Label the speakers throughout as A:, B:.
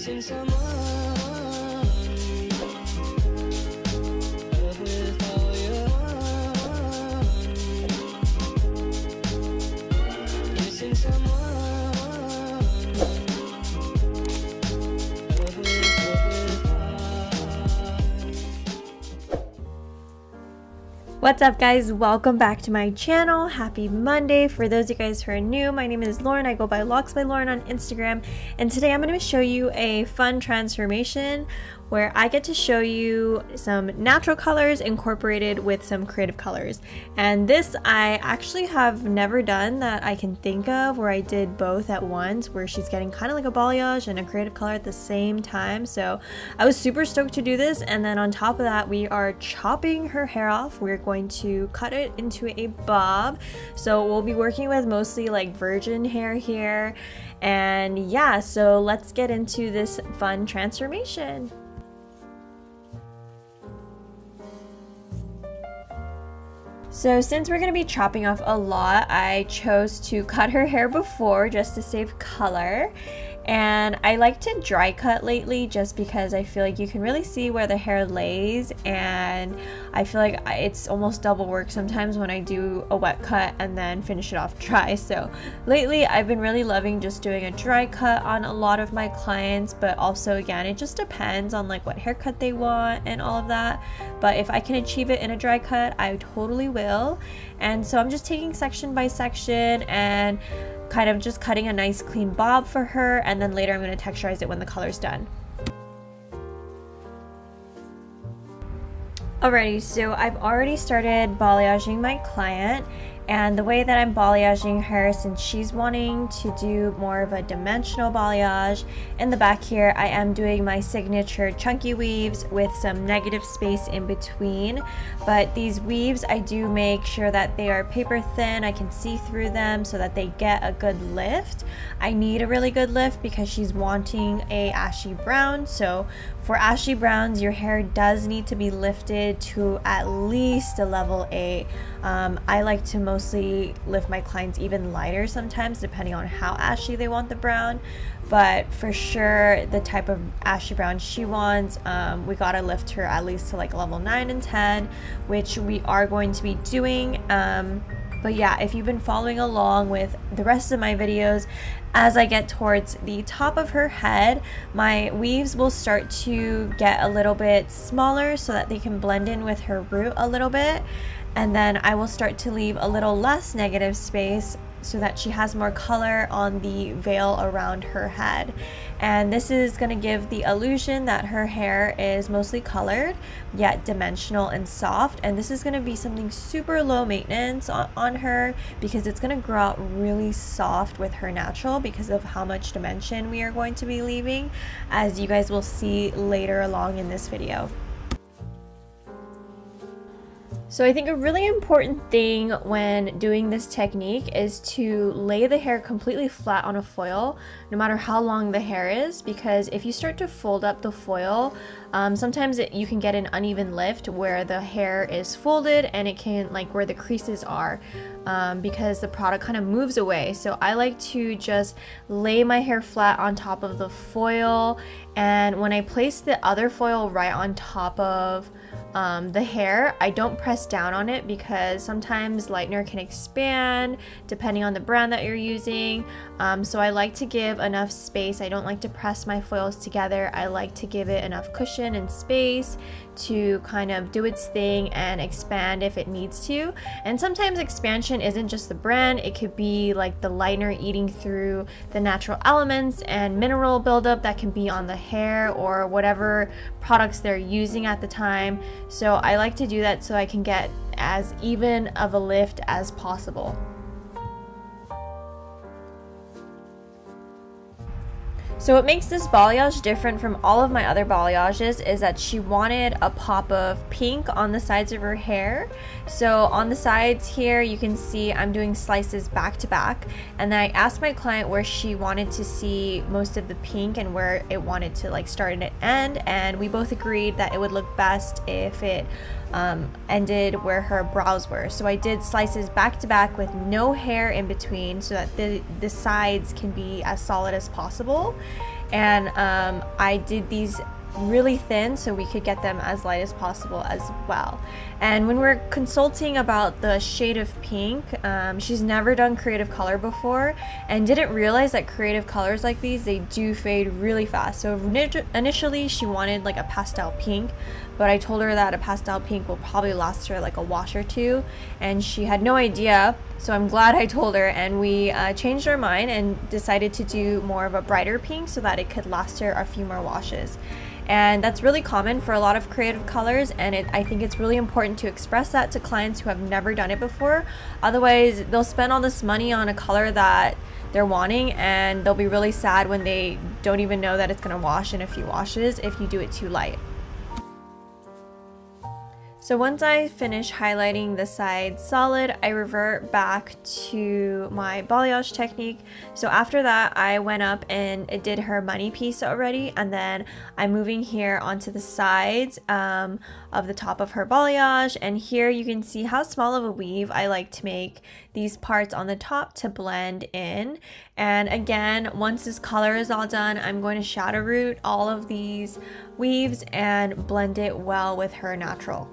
A: Missing someone with all you want. Missing someone.
B: What's up, guys? Welcome back to my channel. Happy Monday. For those of you guys who are new, my name is Lauren. I go by Locks by Lauren on Instagram, and today I'm going to show you a fun transformation where I get to show you some natural colors incorporated with some creative colors. And this I actually have never done that I can think of, where I did both at once, where she's getting kind of like a balayage and a creative color at the same time. So I was super stoked to do this. And then on top of that, we are chopping her hair off. We're going to cut it into a bob. So we'll be working with mostly like virgin hair here. And yeah, so let's get into this fun transformation. So since we're going to be chopping off a lot, I chose to cut her hair before just to save color. And I like to dry cut lately just because I feel like you can really see where the hair lays, and I feel like it's almost double work sometimes when I do a wet cut and then finish it off dry. So lately I've been really loving just doing a dry cut on a lot of my clients, but also again it just depends on like what haircut they want and all of that. But if I can achieve it in a dry cut, I totally will. And so I'm just taking section by section and kind of just cutting a nice clean bob for her, and then later I'm going to texturize it when the color's done. Alrighty, so I've already started balayaging my client, and the way that I'm balayaging her, since she's wanting to do more of a dimensional balayage, in the back here I am doing my signature chunky weaves with some negative space in between. But these weaves, I do make sure that they are paper thin. I can see through them so that they get a good lift. I need a really good lift because she's wanting a ashy brown. So for ashy browns, your hair does need to be lifted to at least a level 8. I like to mostly lift my clients even lighter sometimes, depending on how ashy they want the brown. But for sure, the type of ashy brown she wants, we gotta lift her at least to like level 9 and 10, which we are going to be doing. But yeah, if you've been following along with the rest of my videos, as I get towards the top of her head, my weaves will start to get a little bit smaller so that they can blend in with her root a little bit. And then I will start to leave a little less negative space so that she has more color on the veil around her head. And this is going to give the illusion that her hair is mostly colored yet dimensional and soft, and this is going to be something super low maintenance on her because it's going to grow out really soft with her natural because of how much dimension we are going to be leaving, as you guys will see later along in this video. So I think a really important thing when doing this technique is to lay the hair completely flat on a foil, no matter how long the hair is, because if you start to fold up the foil, sometimes you can get an uneven lift where the hair is folded and it can, like where the creases are, because the product kind of moves away. So I like to just lay my hair flat on top of the foil, and when I place the other foil right on top of the hair, I don't press down on it because sometimes lightener can expand depending on the brand that you're using. So I like to give enough space. I don't like to press my foils together. I like to give it enough cushion and space to kind of do its thing and expand if it needs to. And sometimes expansion isn't just the brand, it could be like the lightener eating through the natural elements and mineral buildup that can be on the hair or whatever products they're using at the time. So I like to do that so I can get as even of a lift as possible. So what makes this balayage different from all of my other balayages is that she wanted a pop of pink on the sides of her hair. So on the sides here you can see I'm doing slices back to back, and then I asked my client where she wanted to see most of the pink and where it wanted to like start and end, and we both agreed that it would look best if it ended where her brows were. So I did slices back to back with no hair in between so that the sides can be as solid as possible. And I did these really thin so we could get them as light as possible as well. And when we're consulting about the shade of pink, she's never done creative color before and didn't realize that creative colors like these, they do fade really fast. So initially she wanted like a pastel pink, but I told her that a pastel pink will probably last her like a wash or two, and she had no idea. So I'm glad I told her, and we changed our mind and decided to do more of a brighter pink so that it could last her a few more washes. And that's really common for a lot of creative colors, and I think it's really important to express that to clients who have never done it before. Otherwise, they'll spend all this money on a color that they're wanting, and they'll be really sad when they don't even know that it's going to wash in a few washes if you do it too light. So once I finish highlighting the side solid, I revert back to my balayage technique. So after that, I went up and did her money piece already, and then I'm moving here onto the sides of the top of her balayage. And here you can see how small of a weave I like to make these parts on the top to blend in. And again, once this color is all done, I'm going to shadow root all of these weaves and blend it well with her natural.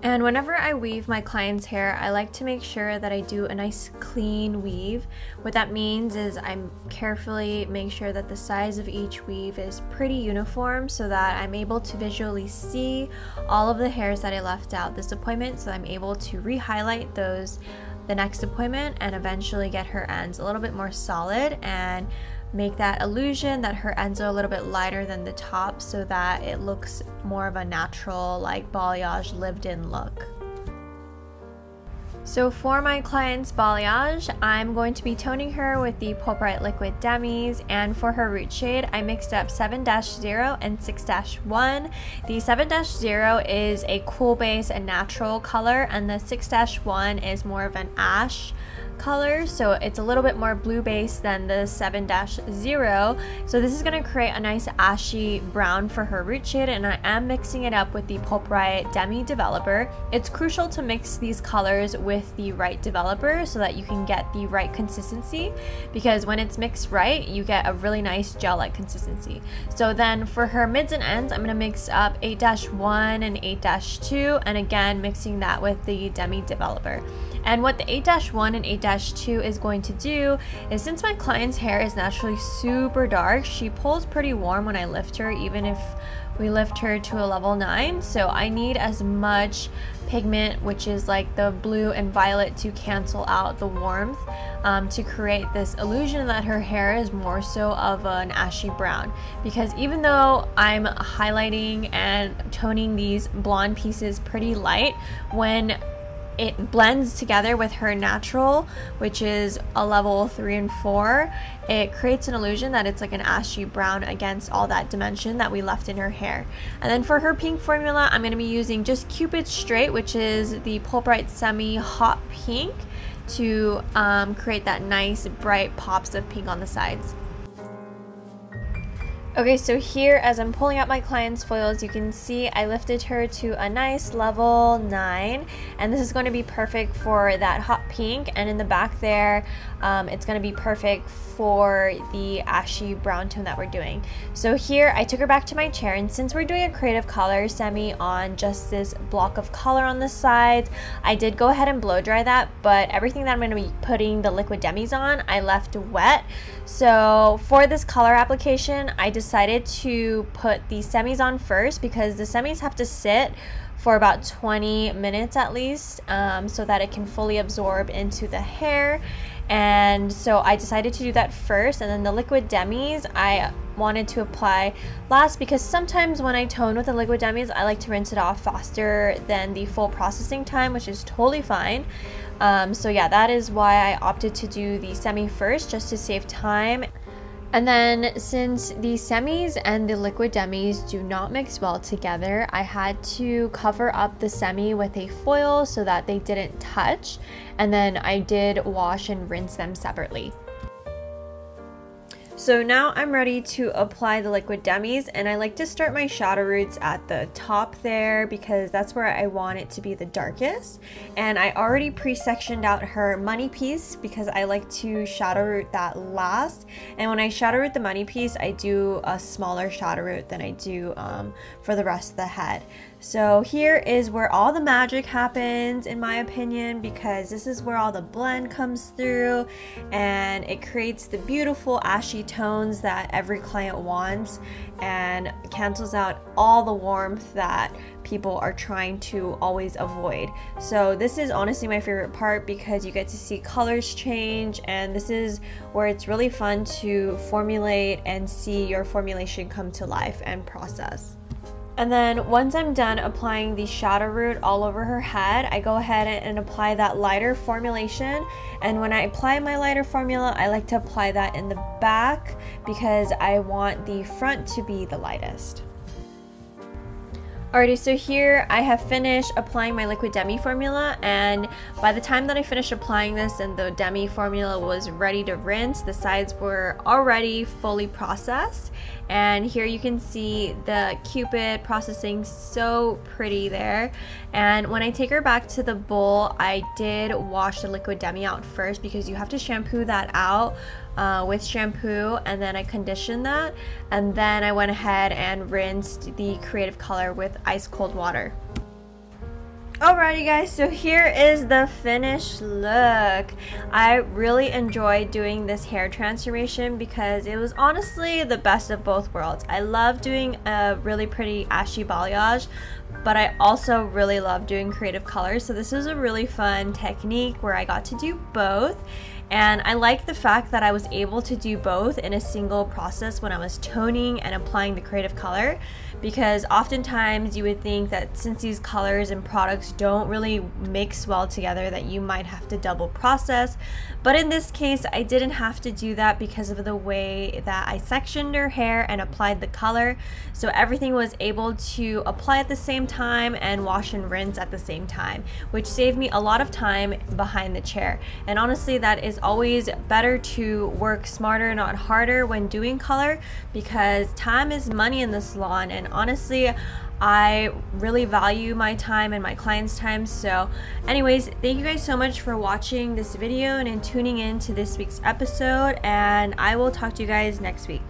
B: And whenever I weave my client's hair, I like to make sure that I do a nice clean weave. What that means is I'm carefully make sure that the size of each weave is pretty uniform so that I'm able to visually see all of the hairs that I left out this appointment, so I'm able to re-highlight those the next appointment and eventually get her ends a little bit more solid and make that illusion that her ends are a little bit lighter than the top so that it looks more of a natural, like balayage lived in look. So for my client's balayage, I'm going to be toning her with the Pulp-Rite Liquid Demis, and for her root shade, I mixed up 7-0 and 6-1. The 7-0 is a cool base and natural color, and the 6-1 is more of an ash color, so it's a little bit more blue base than the 7-0. So this is going to create a nice ashy brown for her root shade, and I am mixing it up with the Pulp-Rite Demi developer. It's crucial to mix these colors with the right developer so that you can get the right consistency, because when it's mixed right, you get a really nice gel-like consistency. So then for her mids and ends, I'm going to mix up 8-1 and 8-2, and again mixing that with the Demi developer. And what the 8-1 and 8-2 is going to do is, since my client's hair is naturally super dark, she pulls pretty warm when I lift her, even if we lift her to a level 9. So I need as much pigment, which is like the blue and violet, to cancel out the warmth, to create this illusion that her hair is more so of an ashy brown. Because even though I'm highlighting and toning these blonde pieces pretty light, when it blends together with her natural, which is a level 3 and 4, it creates an illusion that it's like an ashy brown against all that dimension that we left in her hair. And then for her pink formula, I'm going to be using just Cupid Straight, which is the Pulp-Rite Semi Hot Pink, to create that nice bright pops of pink on the sides. Okay, so here as I'm pulling out my client's foils, you can see I lifted her to a nice level 9, and this is going to be perfect for that hot pink, and in the back there it's going to be perfect for the ashy brown tone that we're doing. So here I took her back to my chair, and since we're doing a creative color semi on just this block of color on the sides, I did go ahead and blow dry that, but everything that I'm going to be putting the liquid demis on, I left wet. So for this color application, I decided to put the semis on first, because the semis have to sit for about 20 minutes at least, so that it can fully absorb into the hair. And so I decided to do that first, and then the liquid demis I wanted to apply last, because sometimes when I tone with the liquid demis, I like to rinse it off faster than the full processing time, which is totally fine. So yeah, that is why I opted to do the semi first, just to save time. And then since the semis and the liquid demis do not mix well together, I had to cover up the semi with a foil so that they didn't touch, and then I did wash and rinse them separately. So now I'm ready to apply the liquid demis, and I like to start my shadow roots at the top there because that's where I want it to be the darkest. And I already pre-sectioned out her money piece because I like to shadow root that last. And when I shadow root the money piece, I do a smaller shadow root than I do for the rest of the head. So here is where all the magic happens, in my opinion, because this is where all the blend comes through and it creates the beautiful ashy tones that every client wants and cancels out all the warmth that people are trying to always avoid. So this is honestly my favorite part because you get to see colors change, and this is where it's really fun to formulate and see your formulation come to life and process. And then once I'm done applying the shadow root all over her head, I go ahead and apply that lighter formulation. And when I apply my lighter formula, I like to apply that in the back because I want the front to be the lightest. Alrighty, so here I have finished applying my liquid demi formula, and by the time that I finished applying this and the demi formula was ready to rinse, the sides were already fully processed. And here you can see the Cupid processing so pretty there. And when I take her back to the bowl, I did wash the liquid demi out first because you have to shampoo that out with shampoo, and then I conditioned that, and then I went ahead and rinsed the creative color with ice cold water. Alrighty guys, so here is the finished look. I really enjoyed doing this hair transformation because it was honestly the best of both worlds. I love doing a really pretty ashy balayage, but I also really love doing creative colors. So this was a really fun technique where I got to do both. And I like the fact that I was able to do both in a single process when I was toning and applying the creative color, because oftentimes you would think that since these colors and products don't really mix well together that you might have to double process. But in this case, I didn't have to do that because of the way that I sectioned her hair and applied the color. So everything was able to apply at the same time and wash and rinse at the same time, which saved me a lot of time behind the chair. And honestly, that is always better to work smarter, not harder when doing color, because time is money in the salon, and honestly I really value my time and my clients' time. So anyways, thank you guys so much for watching this video and tuning in to this week's episode, and I will talk to you guys next week.